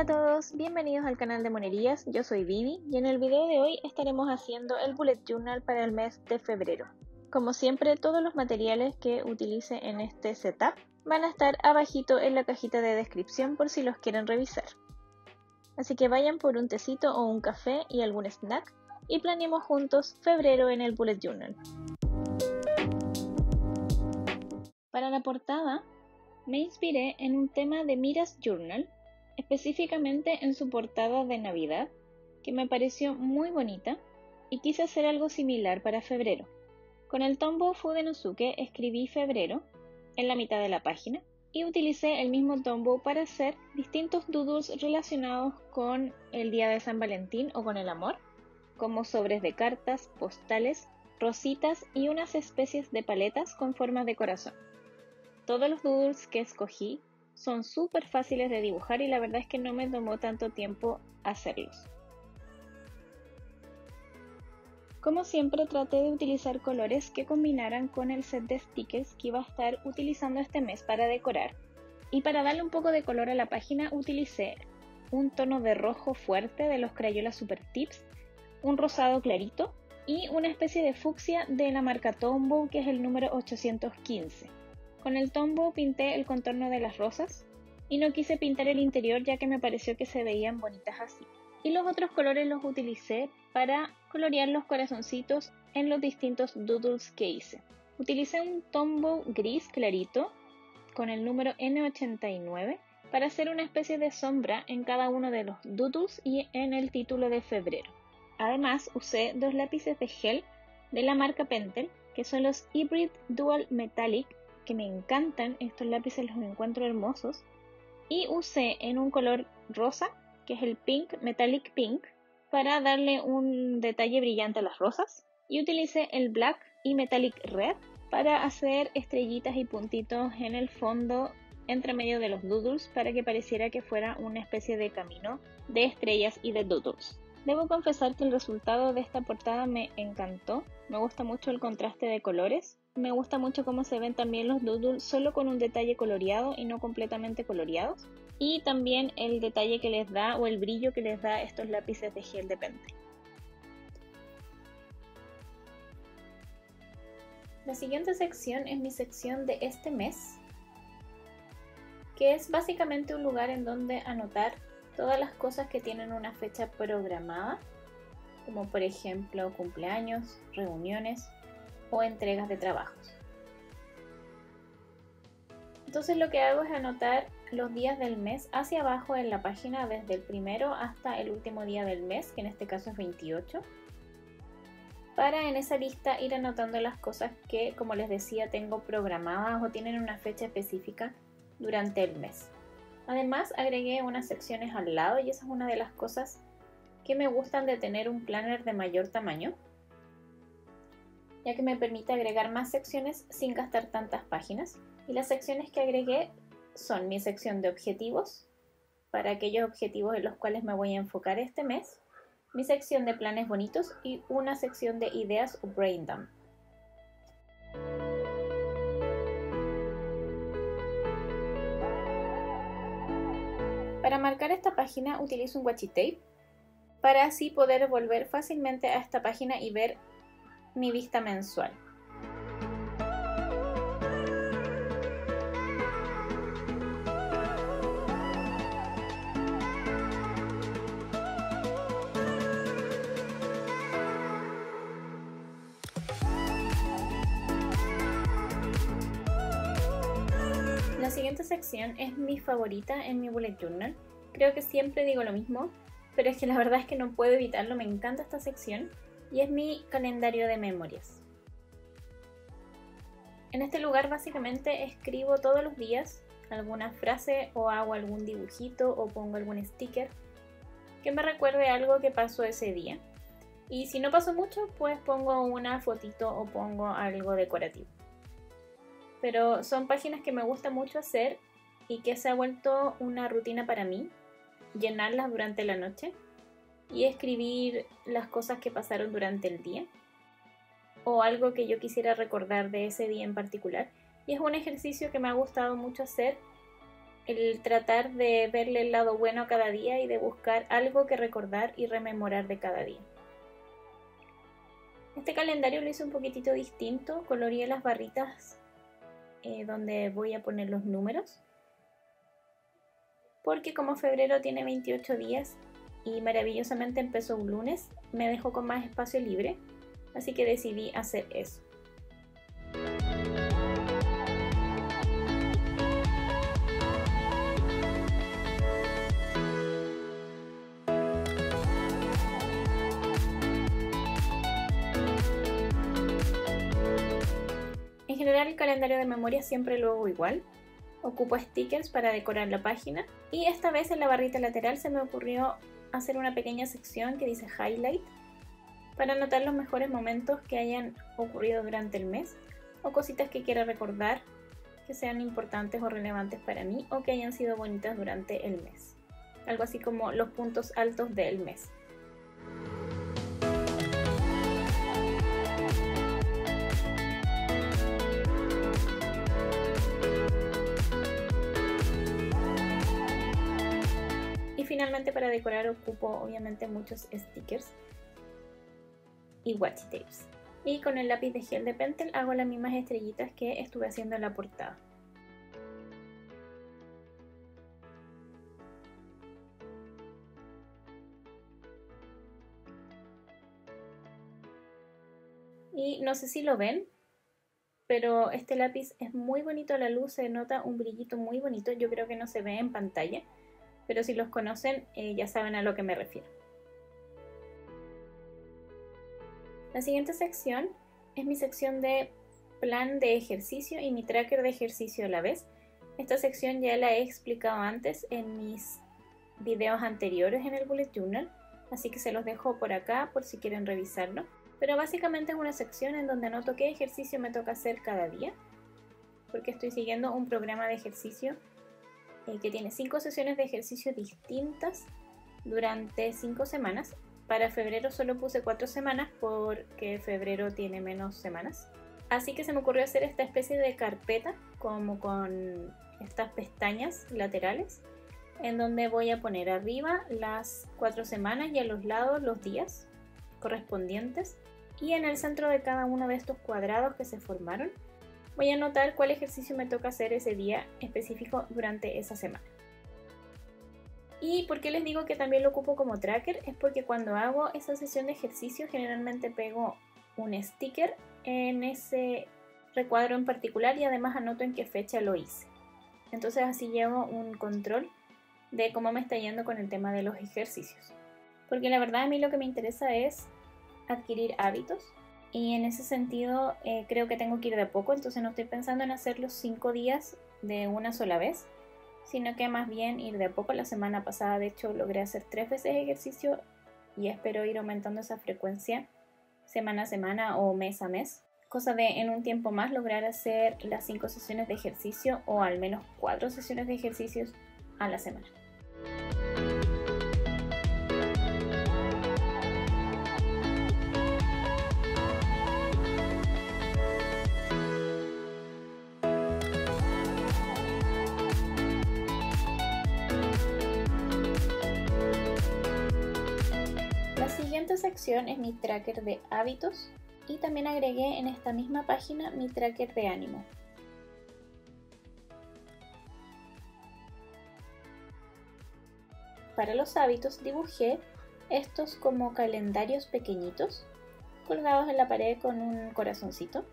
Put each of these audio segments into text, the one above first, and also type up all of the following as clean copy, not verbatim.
Hola a todos, bienvenidos al canal de Monerías, yo soy Vivi y en el video de hoy estaremos haciendo el bullet journal para el mes de febrero. Como siempre, todos los materiales que utilice en este setup van a estar abajito en la cajita de descripción por si los quieren revisar. Así que vayan por un tecito o un café y algún snack y planeemos juntos febrero en el bullet journal. Para la portada, me inspiré en un tema de Mira's Journal, específicamente en su portada de Navidad, que me pareció muy bonita y quise hacer algo similar para febrero. Con el Tombow Fudenosuke escribí febrero en la mitad de la página y utilicé el mismo Tombow para hacer distintos doodles relacionados con el día de San Valentín o con el amor, como sobres de cartas, postales, rositas y unas especies de paletas con formas de corazón. Todos los doodles que escogí son súper fáciles de dibujar y la verdad es que no me tomó tanto tiempo hacerlos. Como siempre, traté de utilizar colores que combinaran con el set de stickers que iba a estar utilizando este mes para decorar. Y para darle un poco de color a la página utilicé un tono de rojo fuerte de los Crayola Super Tips, un rosado clarito y una especie de fucsia de la marca Tombow, que es el número 815. Con el Tombow pinté el contorno de las rosas y no quise pintar el interior ya que me pareció que se veían bonitas así. Y los otros colores los utilicé para colorear los corazoncitos en los distintos doodles que hice. Utilicé un Tombow gris clarito con el número N89 para hacer una especie de sombra en cada uno de los doodles y en el título de febrero. Además usé dos lápices de gel de la marca Pentel, que son los Hybrid Dual Metallic, que me encantan, estos lápices los encuentro hermosos, y usé en un color rosa, que es el Pink Metallic Pink, para darle un detalle brillante a las rosas, y utilicé el Black y Metallic Red para hacer estrellitas y puntitos en el fondo entre medio de los doodles para que pareciera que fuera una especie de camino de estrellas y de doodles. Debo confesar que el resultado de esta portada me encantó, me gusta mucho el contraste de colores, me gusta mucho cómo se ven también los doodles solo con un detalle coloreado y no completamente coloreados, y también el detalle que les da o el brillo que les da estos lápices de gel de Pentel. La siguiente sección es mi sección de este mes, que es básicamente un lugar en donde anotar todas las cosas que tienen una fecha programada, como por ejemplo cumpleaños, reuniones o entregas de trabajos. Entonces lo que hago es anotar los días del mes hacia abajo en la página desde el primero hasta el último día del mes, que en este caso es 28, para en esa lista ir anotando las cosas que, como les decía, tengo programadas o tienen una fecha específica durante el mes. Además agregué unas secciones al lado y esa es una de las cosas que me gustan de tener un planner de mayor tamaño, ya que me permite agregar más secciones sin gastar tantas páginas. Y las secciones que agregué son mi sección de objetivos, para aquellos objetivos en los cuales me voy a enfocar este mes, mi sección de planes bonitos y una sección de ideas o brain dump. Para marcar esta página utilizo un washi tape para así poder volver fácilmente a esta página y ver mi vista mensual. La siguiente sección es mi favorita en mi bullet journal. Creo que siempre digo lo mismo, pero es que la verdad es que no puedo evitarlo, me encanta esta sección y es mi calendario de memorias. En este lugar básicamente escribo todos los días alguna frase o hago algún dibujito o pongo algún sticker que me recuerde algo que pasó ese día. Y si no pasó mucho, pues pongo una fotito o pongo algo decorativo. Pero son páginas que me gusta mucho hacer y que se ha vuelto una rutina para mí, llenarlas durante la noche y escribir las cosas que pasaron durante el día o algo que yo quisiera recordar de ese día en particular. Y es un ejercicio que me ha gustado mucho hacer el tratar de verle el lado bueno a cada día y de buscar algo que recordar y rememorar de cada día. Este calendario lo hice un poquitito distinto, coloreé las barritas donde voy a poner los números, porque como febrero tiene 28 días y maravillosamente empezó un lunes, me dejó con más espacio libre, así que decidí hacer eso. En general el calendario de memoria siempre lo hago igual. Ocupo stickers para decorar la página y esta vez en la barrita lateral se me ocurrió hacer una pequeña sección que dice Highlight para anotar los mejores momentos que hayan ocurrido durante el mes o cositas que quiera recordar que sean importantes o relevantes para mí o que hayan sido bonitas durante el mes. Algo así como los puntos altos del mes. Y finalmente para decorar ocupo obviamente muchos stickers y washi tapes. Y con el lápiz de gel de Pentel hago las mismas estrellitas que estuve haciendo en la portada. Y no sé si lo ven, pero este lápiz es muy bonito a la luz, se nota un brillito muy bonito, yo creo que no se ve en pantalla, pero si los conocen ya saben a lo que me refiero. La siguiente sección es mi sección de plan de ejercicio y mi tracker de ejercicio a la vez. Esta sección ya la he explicado antes en mis videos anteriores en el Bullet Journal, así que se los dejo por acá por si quieren revisarlo. Pero básicamente es una sección en donde anoto qué ejercicio me toca hacer cada día, porque estoy siguiendo un programa de ejercicio que tiene 5 sesiones de ejercicio distintas durante 5 semanas. Para febrero solo puse 4 semanas porque febrero tiene menos semanas. Así que se me ocurrió hacer esta especie de carpeta como con estas pestañas laterales en donde voy a poner arriba las 4 semanas y a los lados los días correspondientes. Y en el centro de cada uno de estos cuadrados que se formaron voy a anotar cuál ejercicio me toca hacer ese día específico durante esa semana. ¿Y por qué les digo que también lo ocupo como tracker? Es porque cuando hago esa sesión de ejercicio generalmente pego un sticker en ese recuadro en particular y además anoto en qué fecha lo hice. Entonces así llevo un control de cómo me está yendo con el tema de los ejercicios. Porque la verdad a mí lo que me interesa es adquirir hábitos y en ese sentido creo que tengo que ir de a poco, entonces no estoy pensando en hacer los 5 días de una sola vez, sino que más bien ir de a poco. La semana pasada de hecho logré hacer 3 veces ejercicio y espero ir aumentando esa frecuencia semana a semana o mes a mes, cosa de en un tiempo más lograr hacer las 5 sesiones de ejercicio o al menos 4 sesiones de ejercicios a la semana. La siguiente sección es mi tracker de hábitos y también agregué en esta misma página mi tracker de ánimo. Para los hábitos dibujé estos como calendarios pequeñitos colgados en la pared con un corazoncito.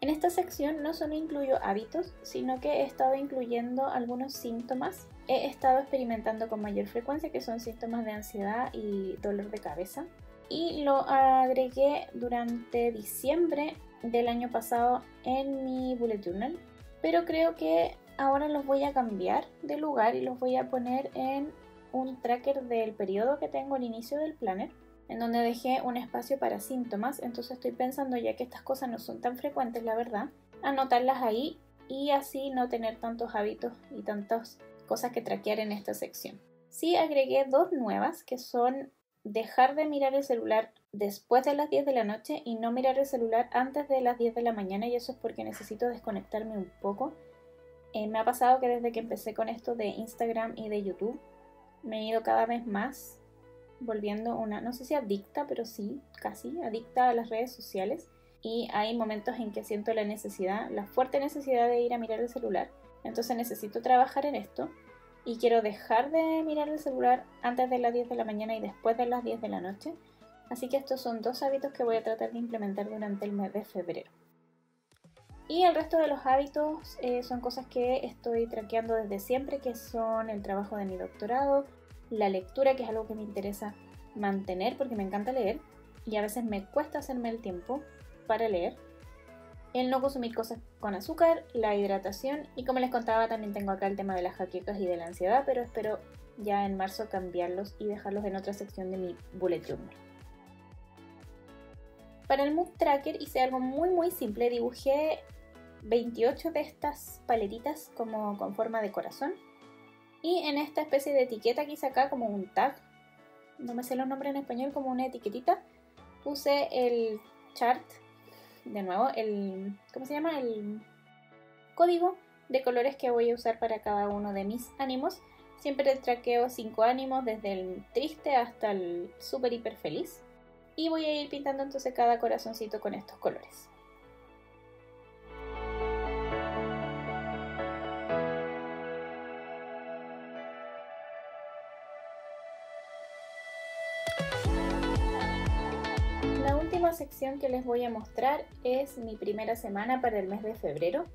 En esta sección no solo incluyo hábitos, sino que he estado incluyendo algunos síntomas. He estado experimentando con mayor frecuencia, que son síntomas de ansiedad y dolor de cabeza. Y lo agregué durante diciembre del año pasado en mi Bullet Journal. Pero creo que ahora los voy a cambiar de lugar y los voy a poner en un tracker del periodo que tengo al inicio del planner, en donde dejé un espacio para síntomas. Entonces estoy pensando, ya que estas cosas no son tan frecuentes, la verdad, anotarlas ahí y así no tener tantos hábitos y tantas cosas que traquear en esta sección. Sí agregué 2 nuevas, que son dejar de mirar el celular después de las 10 de la noche y no mirar el celular antes de las 10 de la mañana, y eso es porque necesito desconectarme un poco Me ha pasado que desde que empecé con esto de Instagram y de YouTube, me he ido cada vez más volviendo una, no sé si adicta, pero sí, casi adicta a las redes sociales. Y hay momentos en que siento la necesidad, la fuerte necesidad de ir a mirar el celular. Entonces necesito trabajar en esto y quiero dejar de mirar el celular antes de las 10 de la mañana y después de las 10 de la noche. Así que estos son 2 hábitos que voy a tratar de implementar durante el mes de febrero. Y el resto de los hábitos son cosas que estoy traqueando desde siempre, que son el trabajo de mi doctorado, la lectura, que es algo que me interesa mantener porque me encanta leer y a veces me cuesta hacerme el tiempo para leer, el no consumir cosas con azúcar, la hidratación y, como les contaba, también tengo acá el tema de las jaquecas y de la ansiedad, pero espero ya en marzo cambiarlos y dejarlos en otra sección de mi bullet journal. Para el mood tracker hice algo muy simple, dibujé 28 de estas paletitas como con forma de corazón y en esta especie de etiqueta que hice acá como un tag, no me sé los nombres en español, como una etiquetita, puse el chart, de nuevo el código de colores que voy a usar para cada uno de mis ánimos. Siempre traqueo 5 ánimos, desde el triste hasta el súper hiper feliz, y voy a ir pintando entonces cada corazoncito con estos colores. La última sección que les voy a mostrar es mi primera semana para el mes de febrero,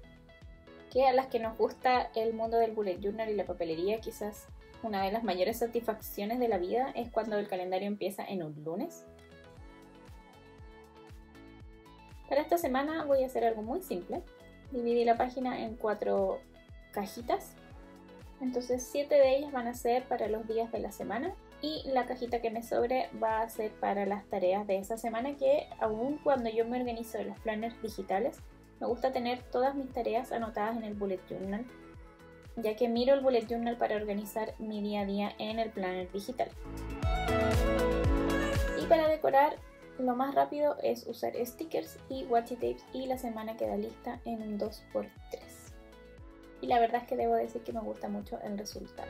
que a las que nos gusta el mundo del bullet journal y la papelería, quizás una de las mayores satisfacciones de la vida es cuando el calendario empieza en un lunes. Para esta semana voy a hacer algo muy simple. Dividí la página en 4 cajitas, entonces 7 de ellas van a ser para los días de la semana y la cajita que me sobre va a ser para las tareas de esa semana, que aún cuando yo me organizo en los planners digitales, me gusta tener todas mis tareas anotadas en el bullet journal, ya que miro el bullet journal para organizar mi día a día en el planner digital. Y para decorar, lo más rápido es usar stickers y washi tapes y la semana queda lista en un 2×3. Y la verdad es que debo decir que me gusta mucho el resultado.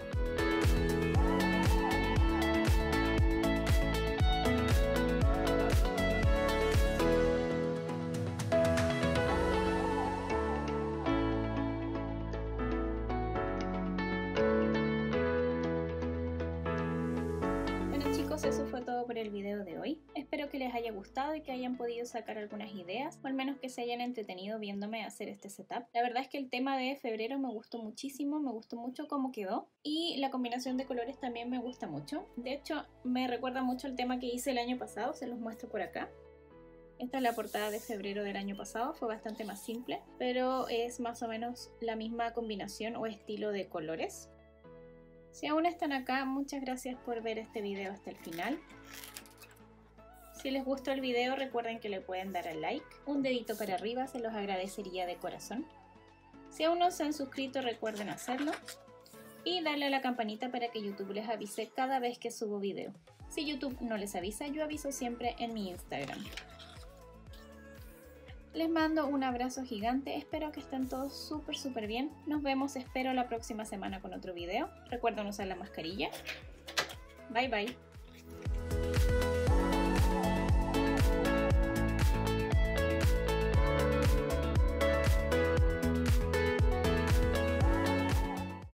Eso fue todo por el video de hoy. Espero que les haya gustado y que hayan podido sacar algunas ideas, o al menos que se hayan entretenido viéndome hacer este setup. La verdad es que el tema de febrero me gustó muchísimo, me gustó mucho cómo quedó y la combinación de colores también me gusta mucho. De hecho, me recuerda mucho el tema que hice el año pasado, se los muestro por acá. Esta es la portada de febrero del año pasado, fue bastante más simple, pero es más o menos la misma combinación o estilo de colores. Si aún están acá, muchas gracias por ver este video hasta el final. Si les gustó el video, recuerden que le pueden dar al like, un dedito para arriba, se los agradecería de corazón. Si aún no se han suscrito, recuerden hacerlo y darle a la campanita para que YouTube les avise cada vez que subo video. Si YouTube no les avisa, yo aviso siempre en mi Instagram. Les mando un abrazo gigante, espero que estén todos súper bien. Nos vemos, espero, la próxima semana con otro video. Recuerden usar la mascarilla. Bye bye.